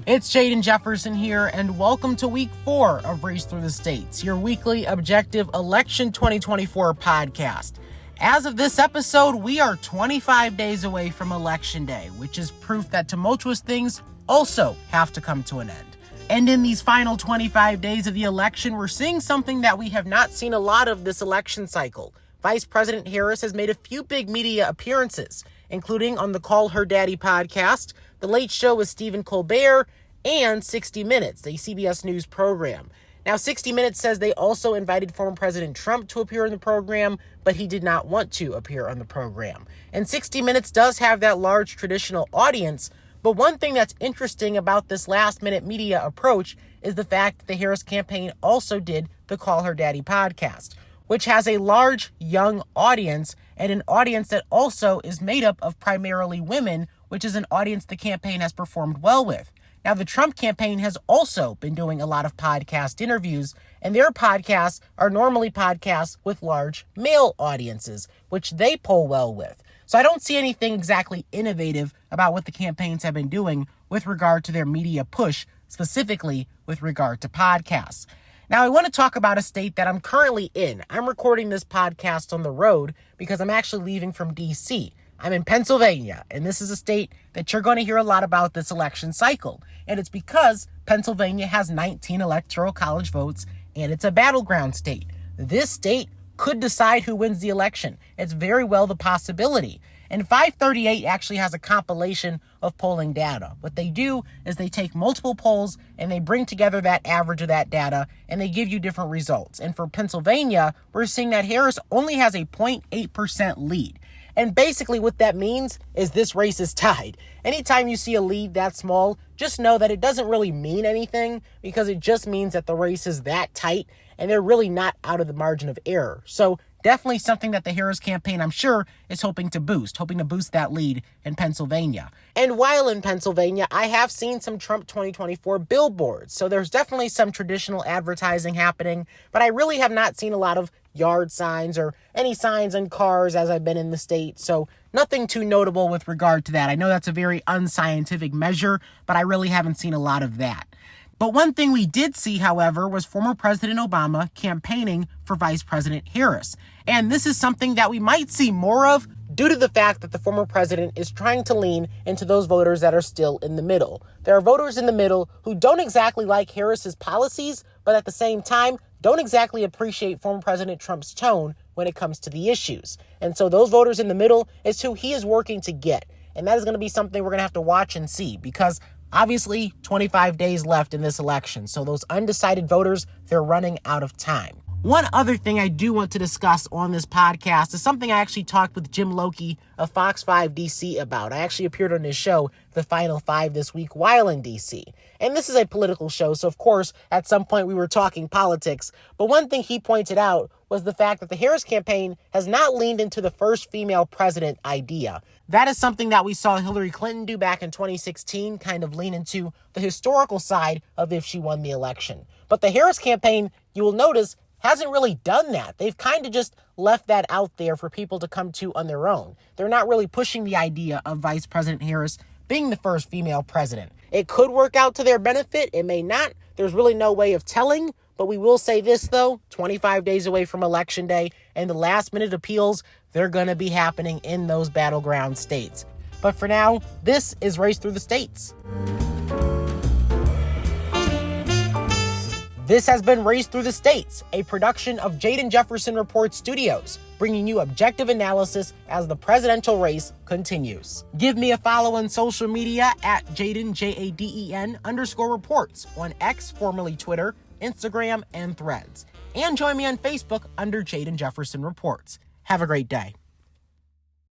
It's Jaden Jefferson here, and welcome to week 4 of Race Through the States, your weekly objective election 2024 podcast. As of this episode, we are 25 days away from Election Day, which is proof that tumultuous things also have to come to an end. And in these final 25 days of the election, we're seeing something that we have not seen a lot of this election cycle. Vice President Harris has made a few big media appearances, including on the Call Her Daddy podcast, The Late Show with Stephen Colbert, and 60 Minutes, the CBS News program. Now, 60 Minutes says they also invited former President Trump to appear in the program, but he did not want to appear on the program. And 60 Minutes does have that large traditional audience, but one thing that's interesting about this last-minute media approach is the fact that the Harris campaign also did the Call Her Daddy podcast, which has a large young audience and an audience that also is made up of primarily women, which is an audience the campaign has performed well with. Now, the Trump campaign has also been doing a lot of podcast interviews, and their podcasts are normally podcasts with large male audiences, which they poll well with. So I don't see anything exactly innovative about what the campaigns have been doing with regard to their media push, specifically with regard to podcasts. Now, I want to talk about a state that I'm currently in. I'm recording this podcast on the road because I'm actually leaving from D.C. I'm in Pennsylvania, and this is a state that you're going to hear a lot about this election cycle. And it's because Pennsylvania has 19 electoral college votes, and it's a battleground state. This state could decide who wins the election. It's very well the possibility. And 538 actually has a compilation of polling data. What they do is they take multiple polls and they bring together that average of that data and they give you different results. And for Pennsylvania, we're seeing that Harris only has a 0.8% lead. And basically what that means is this race is tied. Anytime you see a lead that small, just know that it doesn't really mean anything because it just means that the race is that tight and they're really not out of the margin of error. So definitely something that the Harris campaign, I'm sure, is hoping to boost that lead in Pennsylvania. And while in Pennsylvania, I have seen some Trump 2024 billboards. So there's definitely some traditional advertising happening, but I really have not seen a lot of yard signs or any signs on cars as I've been in the state. So nothing too notable with regard to that. I know that's a very unscientific measure, but I really haven't seen a lot of that. But one thing we did see, however, was former President Obama campaigning for Vice President Harris. And this is something that we might see more of due to the fact that the former president is trying to lean into those voters that are still in the middle. There are voters in the middle who don't exactly like Harris's policies, but at the same time, don't exactly appreciate former President Trump's tone when it comes to the issues. And so those voters in the middle is who he is working to get. And that is going to be something we're going to have to watch and see because obviously 25 days left in this election. So those undecided voters, they're running out of time. One other thing I do want to discuss on this podcast is something I actually talked with Jim Loki of Fox 5 DC about. I actually appeared on his show, The Final Five, this week while in DC. And this is a political show, so of course, at some point we were talking politics. But one thing he pointed out was the fact that the Harris campaign has not leaned into the first female president idea. That is something that we saw Hillary Clinton do back in 2016, kind of lean into the historical side of if she won the election. But the Harris campaign, you will notice, hasn't really done that. They've kind of just left that out there for people to come to on their own. They're not really pushing the idea of Vice President Harris being the first female president. It could work out to their benefit. It may not. There's really no way of telling. But we will say this, though, 25 days away from Election Day, and the last-minute appeals, they're going to be happening in those battleground states. But for now, this is Race Through the States. This has been Race Through the States, a production of Jaden Jefferson Report Studios, bringing you objective analysis as the presidential race continues. Give me a follow on social media at Jaden, Jaden_reports on X, formerly Twitter, Instagram, and Threads. And join me on Facebook under Jaden Jefferson Reports. Have a great day.